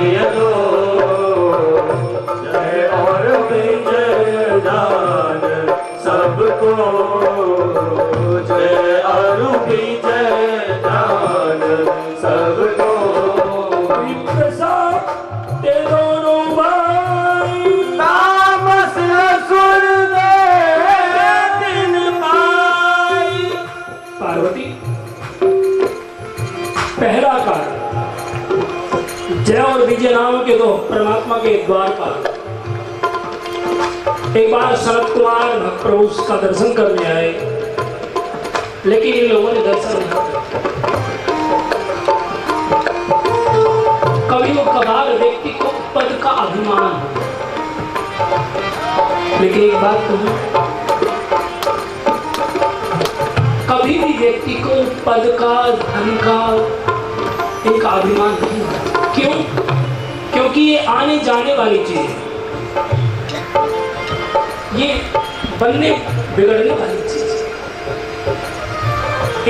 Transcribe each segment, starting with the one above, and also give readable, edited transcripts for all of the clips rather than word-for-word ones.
लो जय और विजय दान सबको, जय और विजय दान सबको। प्रसाद ते दोनों भाई तामस असुर दे दिन पाई। पार्वती पहला काल जय और विजय नाम के दो परमात्मा के द्वारपाल एक बार सनत कुमार प्रभु का दर्शन करने आए, लेकिन इन लोगों ने दर्शन नहीं किया। कभी वो कभार व्यक्ति को पद का अभिमान हो, लेकिन एक बात कहूं, कभी भी व्यक्ति को पद का धन का इनका अभिमान नहीं होता। क्यों? क्योंकि ये आने जाने वाली चीज है, ये बनने बिगड़ने वाली चीज है।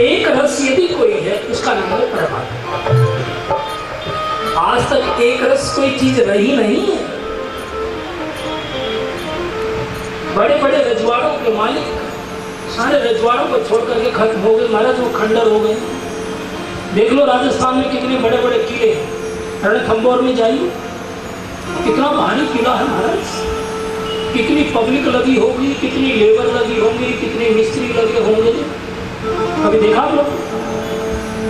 एक रस यदि कोई है उसका नाम है परमात्मा। आज तक एक रस कोई चीज रही नहीं है। बड़े बड़े रजवाड़ों के मालिक सारे रजवाड़ों को छोड़ करके खत्म हो गए महाराज, वो खंडर हो गए। देख लो राजस्थान में कितने बड़े बड़े किले हैं, रणथंबोर में जाइए कितना भारी किला है महाराज, कितनी पब्लिक लगी होगी, कितनी लेबर लगी होगी, कितने मिस्त्री लगे होंगे। कभी देखा आप लोग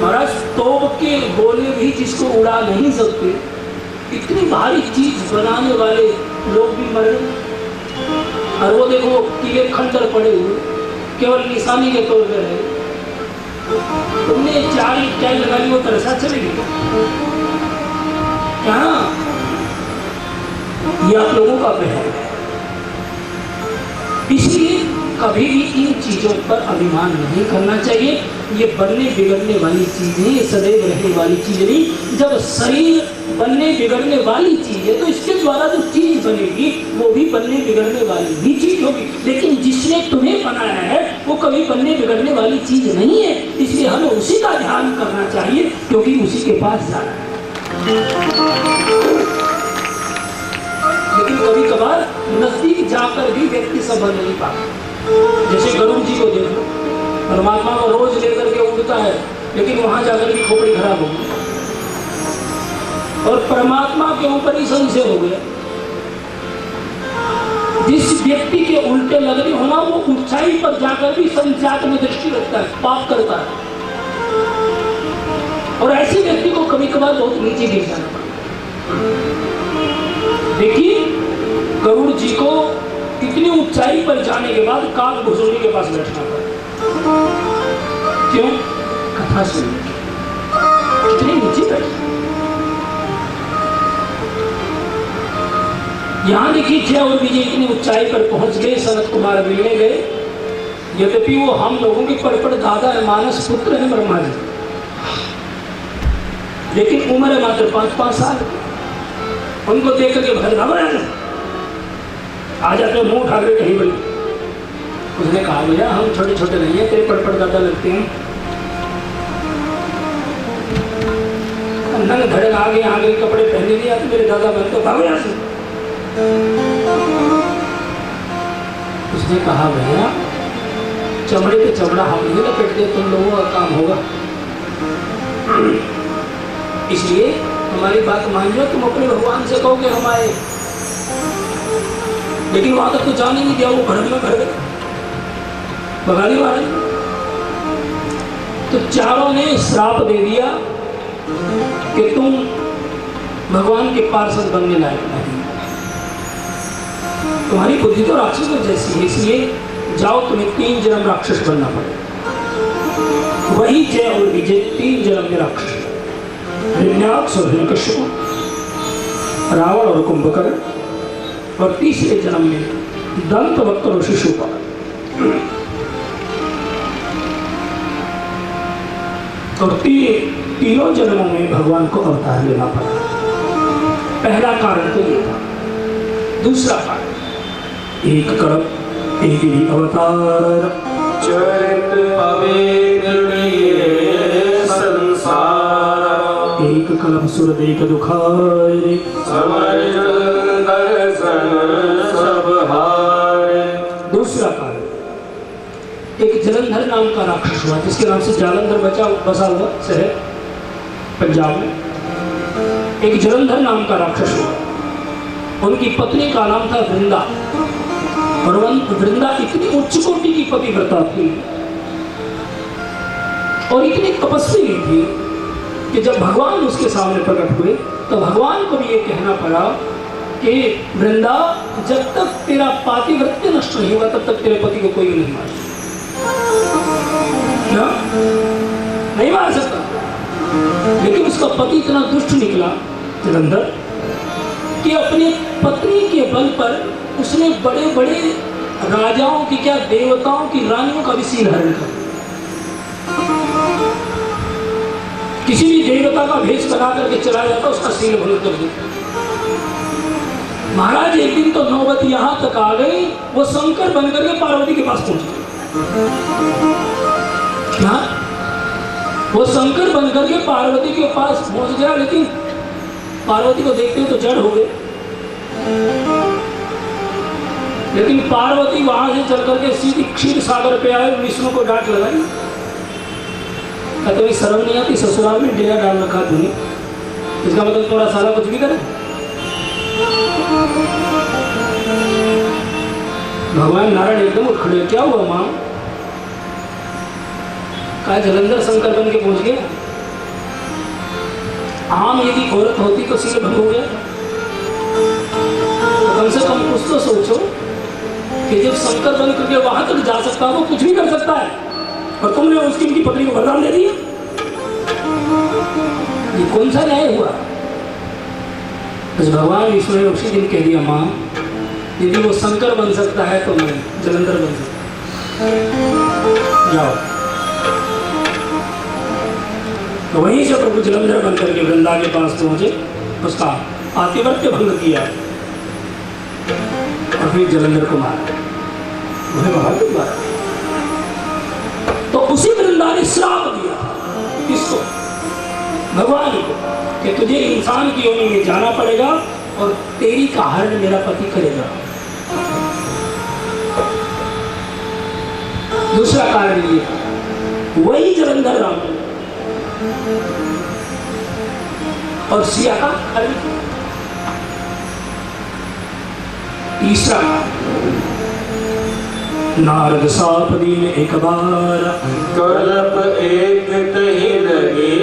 महाराज, तोप के गोले भी जिसको उड़ा नहीं सकते, इतनी भारी चीज बनाने वाले लोग भी मर गए। और वो देखो किले खंडर पड़े हुए केवल निशानी के तौर पर रहे। तुमने चार टाइल लगा ली, वो तरसा चलेगी क्या? ये आप लोगों का पहल है। इसलिए कभी भी इन चीजों पर अभिमान नहीं करना चाहिए। ये बनने बिगड़ने वाली चीज है, ये सदैव रहने वाली चीज नहीं। जब शरीर बनने बिगड़ने वाली चीज है तो इसके द्वारा जो चीज बनेगी वो भी बनने बिगड़ने वाली ही चीज होगी। लेकिन जिसने तुम्हें बनाया है वो कभी बनने बिगड़ने वाली चीज नहीं है, इसलिए हमें उसी का ध्यान करना चाहिए क्योंकि उसी के पास जाना है। लेकिन कभी कभार नजदीक जाकर भी व्यक्ति संभल नहीं पाता। जैसे गरुड़ जी को देखो, परमात्मा को रोज लेकर के उड़ता है, लेकिन वहां जाकर भी खोपड़ी खराब हो गई और परमात्मा के ऊपर ही संशय हो गया। जिस व्यक्ति के उल्टे लगने होना वो ऊंचाई पर जाकर भी संचार में दृष्टि रखता है, पाप करता है, और ऐसे व्यक्ति को कभी कभार बहुत नीचे गिर जाना पड़ता। देखिए गरुड़ जी को इतनी ऊंचाई पर जाने के बाद काल भुसुंडी के पास बैठना पड़ा। क्यों? कथा सुनने कितने नीचे बैठे। यहां देखिए जय और विजय इतनी ऊंचाई पर पहुंच गए, सनत कुमार मिलने गए। यद्यपि वो हम लोगों के परपड़ दादा है, मानस पुत्र है ब्रह्मा जी, लेकिन उम्र है मात्र 5-5 साल। उनको देख करके भगवान आ जाते मुंह उठा के कहीं बोले। उसने कहा भैया हम छोटे छोटे नहीं है, तेरे परपड़ दादा लगते हैं। नंग धड़क आगे कपड़े पहने नहीं आते, मेरे दादा बनते भागो यहाँ से। उसने कहा भैया चमड़े पे चमड़ा हम नहीं लपेट दे, तुम लोगों का काम होगा, इसलिए हमारी बात मान लो, तुम अपने भगवान से कहो कि हम आए। लेकिन वहां तक तो जाने नहीं दिया, वो घर में भर गए, बगाली महाराज। तो चारों ने श्राप दे दिया कि तुम भगवान के पार्षद बनने लायक नहीं, तुम्हारी बुद्धि तो राक्षसों जैसी है, इसलिए जाओ तुम्हें 3 जन्म राक्षस बनना पड़ेगा। वही जय और विजय 3 जन्म के राक्षस, हिरण्याक्ष और हिरण्यकश्यप, रावण और कुंभकर्ण, और तीसरे जन्म में दंतवक्र और शिशुपाल। और तीनों जन्मों में भगवान को अवतार लेना पड़ा। पहला कारण तो ये था। दूसरा कारण, एक कर्म एक ही अवतार, चरित अवेदनीय संसार। एक कलम सुर देख दुखारे, दर्शन सब हारे। दूसरा कारण, एक जलंधर नाम का राक्षस हुआ, जिसके नाम से जालंधर बसा हुआ शहर पंजाब में। एक जलंधर नाम का राक्षस हुआ। उनकी पत्नी का नाम था वृंदा, और वृंदा इतनी उच्च कोटि की पतिव्रता थी और इतनी तपस्वी थी कि जब भगवान उसके सामने प्रकट हुए तो भगवान को भी ये कहना पड़ा कि वृंदा, जब तक तेरा पातिव्रत्य नष्ट नहीं होगा तब तक तेरे पति को कोई नहीं मार सकता। क्या? नहीं मार सकता। लेकिन उसका पति इतना दुष्ट निकला जलंधर कि अपनी पत्नी के बल पर उसने बड़े बड़े राजाओं की, क्या देवताओं की रानियों का भी सील हरण कर, किसी भी देवता का भेष बना करके चला जाता उसका सील भंग कर देता। महाराज एक दिन तो नौबत यहां तक आ गई, वो शंकर बनकर के पार्वती के पास पहुंच गए। क्या? वो शंकर बनकर के पार्वती के पास पहुंच गया, लेकिन पार्वती को देखते ही तो जड़ हो गए। लेकिन पार्वती वहां से चल करके सीधी क्षीर सागर पे आए, विष्णु को डांट लगाई। कभी शर्म नहीं आती, ससुराल में डेरा डाल रखा तूने, इसका मतलब थोड़ा सारा कुछ भी करे। भगवान नारायण एकदम उठ खड़े, क्या हुआ मां? कहा जलंधर शंकर बन के पहुंच गया। आम यदि औरत होती तो सील भंग हो गया। तो कम से कम कुछ तो सोचो कि जब शंकर बन करके वहां तक जा सकता है, वो कुछ भी कर सकता है, और तुमने उसकी उनकी पत्नी को वरदान दे दिया। ये कौन सा न्याय हुआ? बस भगवान विष्णु ने उसी दिन कह दिया, मां, यदि वो शंकर बन सकता है तो मैं जलंधर बन सकता हूं, जाओ। तो वहीं से प्रभु जलंधर बन करके वृंदा के पास पहुंचे, उसका पातिव्रत्य भंग किया और फिर जलंधर को मारा। तो उसी वृंदा ने श्राप दिया किसको? भगवान को, कि तुझे इंसान की योनि में जाना पड़ेगा और तेरी का हरण मेरा पति करेगा। दूसरा कारण ये, वही जलंधर राम और सिया का हरण। तीसरा, नारद साप दीन एक बार, कल्प एक कहीं लगे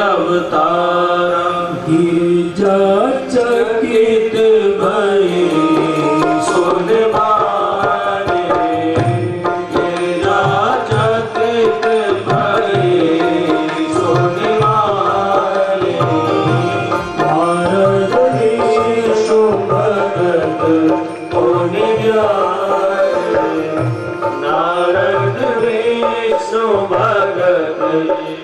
अवतारा। गिरिजा चकित भये सुन मारे, गिरिजा चकित भये सुन मारे। नारद विष्णु भगत होने जाए, नारद विष्णु भगत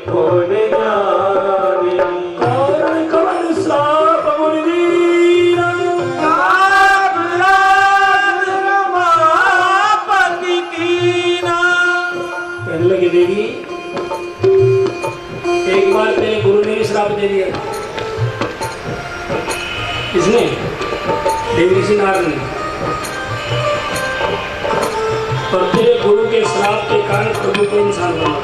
होने जाए। कौन कवन श्राप मुनिदीन, काब राज रमापति कीना। कहने लगे, देवी एक बार तेरे गुरु ने भी श्राप दे दिया। किसने? देवी ऋषि नारद ने। और तेरे गुरु के श्राप के कारण प्रभु को इंसान बना।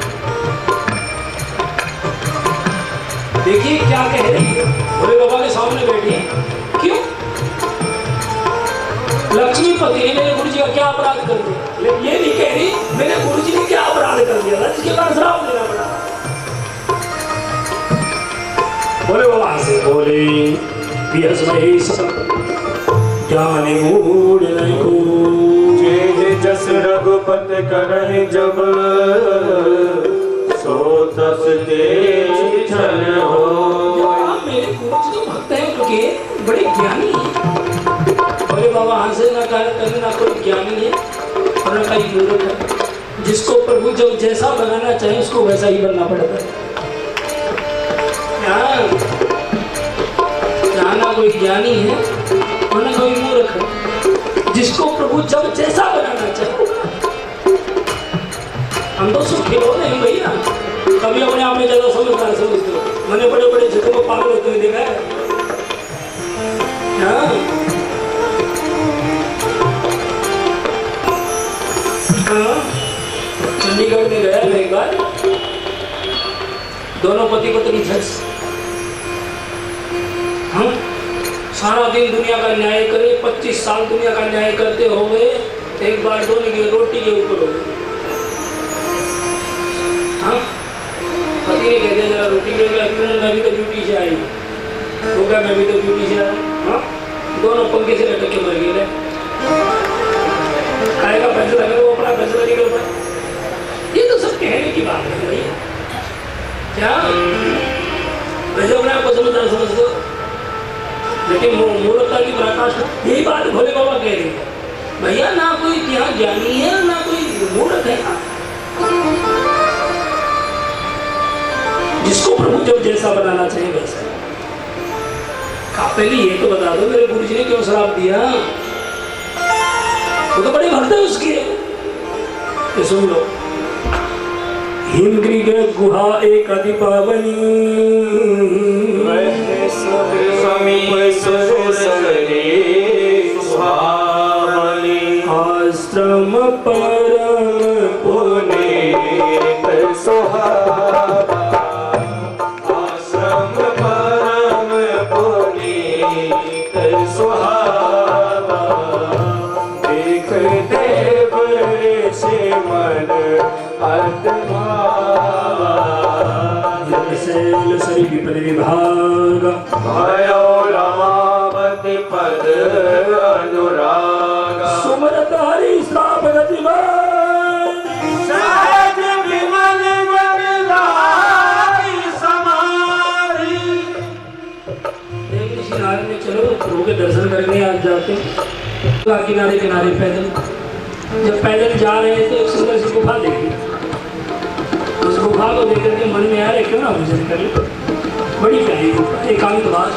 देखिए क्या कह रही है, भोले बाबा के सामने बैठी। क्यों? लक्ष्मीपति ने मेरे गुरु जी का क्या अपराध कर दिया? लेकिन ये नहीं कह रही मेरे गुरु जी ने क्या अपराध कर दिया जिसके कारण श्राप देना पड़ा। भोले बाबा से बोले, ज्ञानी मूड नहीं को, जस रघुपत करहि जब, सो तस तेज छल हो। मेरे गुरु जी तो भक्त हैं, उनके बड़े ज्ञानी हैं। भोले बाबा हंसे, ना कार्य करने, ना कोई ज्ञानी है और ना कोई मूर्ख है। जिसको प्रभु जो जैसा बनाना चाहे उसको वैसा ही बनना पड़ता है। यहाँ ना कोई ज्ञानी है और ना कोई मूर्ख है। जिसको प्रभु जब जैसा बनाना चाहे, हम तो सुखी हो नहीं भैया, कभी अपने आप में ज्यादा समझदार समझते हो, मैंने बड़े बड़े जगहों में पागल होते हुए देखा है। हाँ? हाँ? चंडीगढ़ में गया मैं एक बार, दोनों पति पत्नी झट हम सारा दिन दुनिया का न्याय करे, 25 साल दुनिया का न्याय करते हो गए, एक बार दोनों की रोटी के ऊपर हो गए। हाँ? पति ने कह दिया जरा रोटी ले गया, क्यों? मैं भी तो ड्यूटी से आई। तो क्या मैं भी तो ड्यूटी से आया। हाँ? दोनों पंखे से लटक के मर गए। खाएगा फैसला करो, वो अपना फैसला नहीं करता। ये तो सब कहने की बात है भैया। क्या वैसे अपने आपको समझदार समझ दो, लेकिन मूर्खता की पराकाष्ठा यही बात भोले बाबा कह रहे हैं भैया, ना कोई यहाँ ज्ञानी है ना कोई मूर्ख है। जिसको प्रभु जब जैसा बनाना चाहिए वैसा। पहले ये तो बता दो मेरे गुरु जी ने क्यों श्राप दिया? वो तो बड़े भक्त है उसके। तो सुन लो, हिमगिरी गुहा एक अति पावनी, आश्रम परम पुनीत सुहावा, आश्रम परम पुनीत सुहावा, देख देव से मन अद्भावा, जलशैल सरी विपद विभाग, भयो रमावती पद अनुराग, सुमरत हरि श्राप गतिमान, सहज विमल वरदाई समाधि। ऋषि नारद ने चलो प्रभु के दर्शन करने आज जाते किनारे किनारे पैदल। जब पैदल जा रहे हैं तो एक सुंदर सी गुफा देखी। उस गुफा को देख करके मन में आ रहा क्यों ना भजन कर ले, बड़ी प्यारी गुफा, एकांतवास।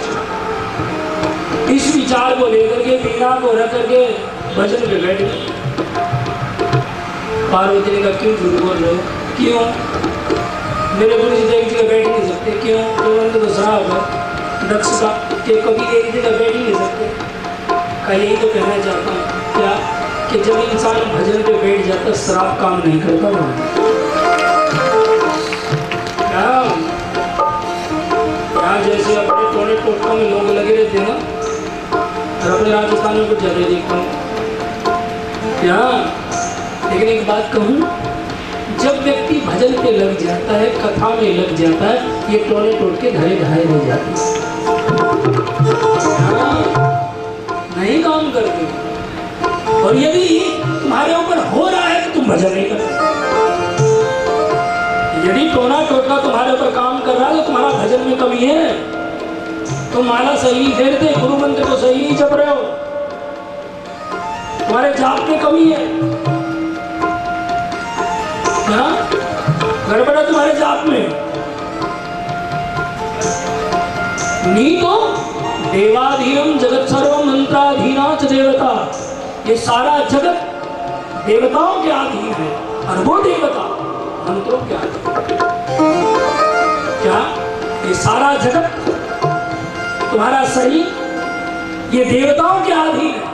इस विचार को लेकर के वीणा को रख करके भजन पे बैठ गए। पार्वती ने कहा क्यों झूठ बोल रहे हो? क्यों? मेरे गुरु जी एक जगह बैठ नहीं सकते। क्यों? उन्होंने तो श्राप है दक्ष का कि कभी एक जगह बैठ ही नहीं सकते। कहीं यही तो कहना चाहता हूँ क्या कि जब इंसान भजन पे बैठ जाता श्राप काम नहीं करता वहाँ। यहाँ जैसे अपने टोने टोटकों में लोग लगे रहते हैं ना, और अपने राजस्थान में कुछ जगह देखता हूँ क्या। लेकिन एक बात कहूँ, जब व्यक्ति भजन पे लग जाता है, कथा में लग जाता है, ये टोने टोट के घरे घाये हो जाते हैं, नहीं काम करते। और यदि तुम्हारे ऊपर हो रहा है तो तुम भजन नहीं करते। यदि टोना टोटका तुम्हारे ऊपर काम कर रहा है तो तुम्हारा भजन में कमी है। तुम माला सही फेरते, गुरु मंत्र को सही नहीं जप रहे हो, तुम्हारे जाप में कमी है। गड़बड़ है तुम्हारे जाप में। नहीं तो देवाधीनम जगत सर्वम मंत्राधीना च देवता, ये सारा जगत देवताओं के अधीन है और वो देवता मंत्रों के अधीन। क्या ये सारा जगत, तुम्हारा शरीर ये देवताओं के अधीन है।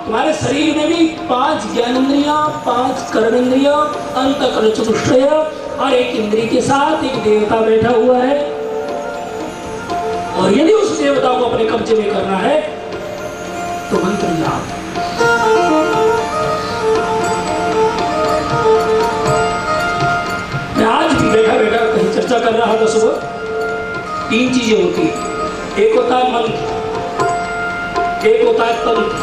तुम्हारे शरीर में भी 5 ज्ञानेंद्रियां, 5 कर्मेंद्रियां, अंतःकरण चतुष्टय और एक इंद्रिय के साथ एक देवता बैठा हुआ है। और यदि उस देवता को अपने कब्जे में करना है तो मंत्र जाप। मैं आज भी बैठा बैठा कहीं चर्चा कर रहा था सुबह, 3 चीजें होती है। एक होता है मंत्र, एक होता है तंत्र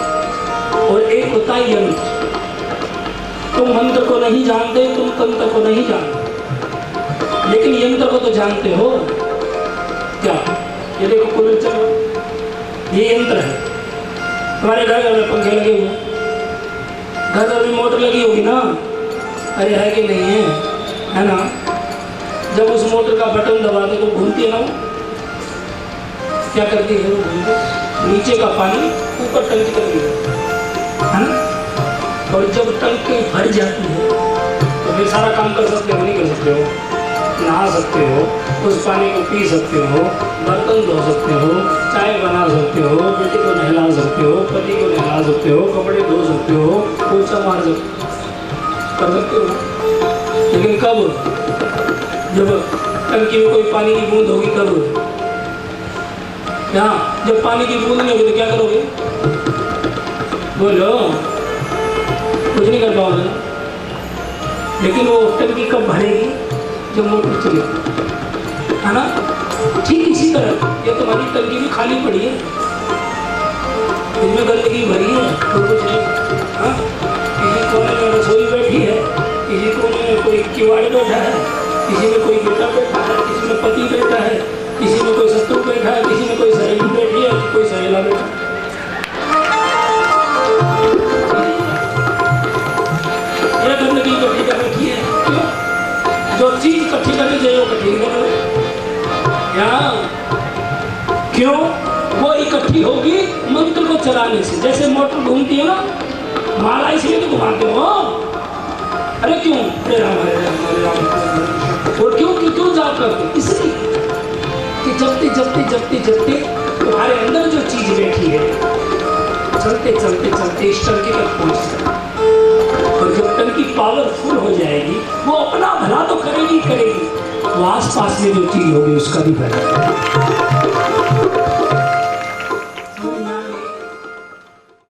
और एक होता है यंत्र। तुम मंत्र को नहीं जानते, तुम तंत्र को नहीं जानते, लेकिन यंत्र को तो जानते हो। क्या? ये देखो कूलर चलो, ये यंत्र है। तुम्हारे घर में पंखे लगे हुए, घर में मोटर लगी होगी ना? अरे है कि नहीं है ना? जब उस मोटर का बटन दबाते तो घूमती है ना, क्या करती है वो? घूमती, नीचे का पानी ऊपर टंकी कर दिया है ना। और जब टंकी भर जाती है तो फिर सारा काम कर सकते हो नहीं कर सकते हो? नहा सकते हो, उस पानी को पी सकते हो, बर्तन धो सकते हो, चाय बना सकते हो, बेटे को नहला सकते हो, पति को नहला सकते हो, कपड़े धो सकते हो, पोछा मार सकते कर सकते हो। लेकिन कब? जब टंकी में कोई पानी की बूंद होगी तब। यहाँ जब पानी की बूंद नहीं होगी तो क्या करोगे? बोलो, कुछ नहीं कर पाओगे ना। लेकिन वो टंकी कब भरेगी? जब मोटर चलेगी, है ना? ठीक इसी तरह ये तुम्हारी टंकी भी खाली पड़ी है, इसमें गंदगी भरी है तो कुछ नहीं। हाँ, किसी कोने में रसोई बैठी है, किसी कोने में कोई किवाड़ बैठा है, किसी में कोई बेटा बैठा है, किसी में पति बैठा है, किसी में कोई शत्रु बैठा है, किसी में कोई सहेली बैठी है, कोई सहेला बैठा है। ये गंदगी इकट्ठी कर रखी है। क्यों? जो चीज इकट्ठी करनी चाहिए वो इकट्ठी कर रहे यहाँ। क्यों? वो इकट्ठी होगी मंत्र को चलाने से। जैसे मोटर घूमती है ना, माला इसलिए तो घुमाते हो। अरे क्यों? हरे राम हरे राम हरे राम। और क्यों क्यों क्यों जाप करते? इसलिए कि जपते जपते जपते जपते तुम्हारे अंदर जो चीज बैठी है, चलते चलते चलते इस टंकी तक पहुंच जाए। और जब टंकी पावरफुल हो जाएगी, वो अपना भला तो करेगी करेगी, वो आस पास में जो चीज होगी उसका भी भला।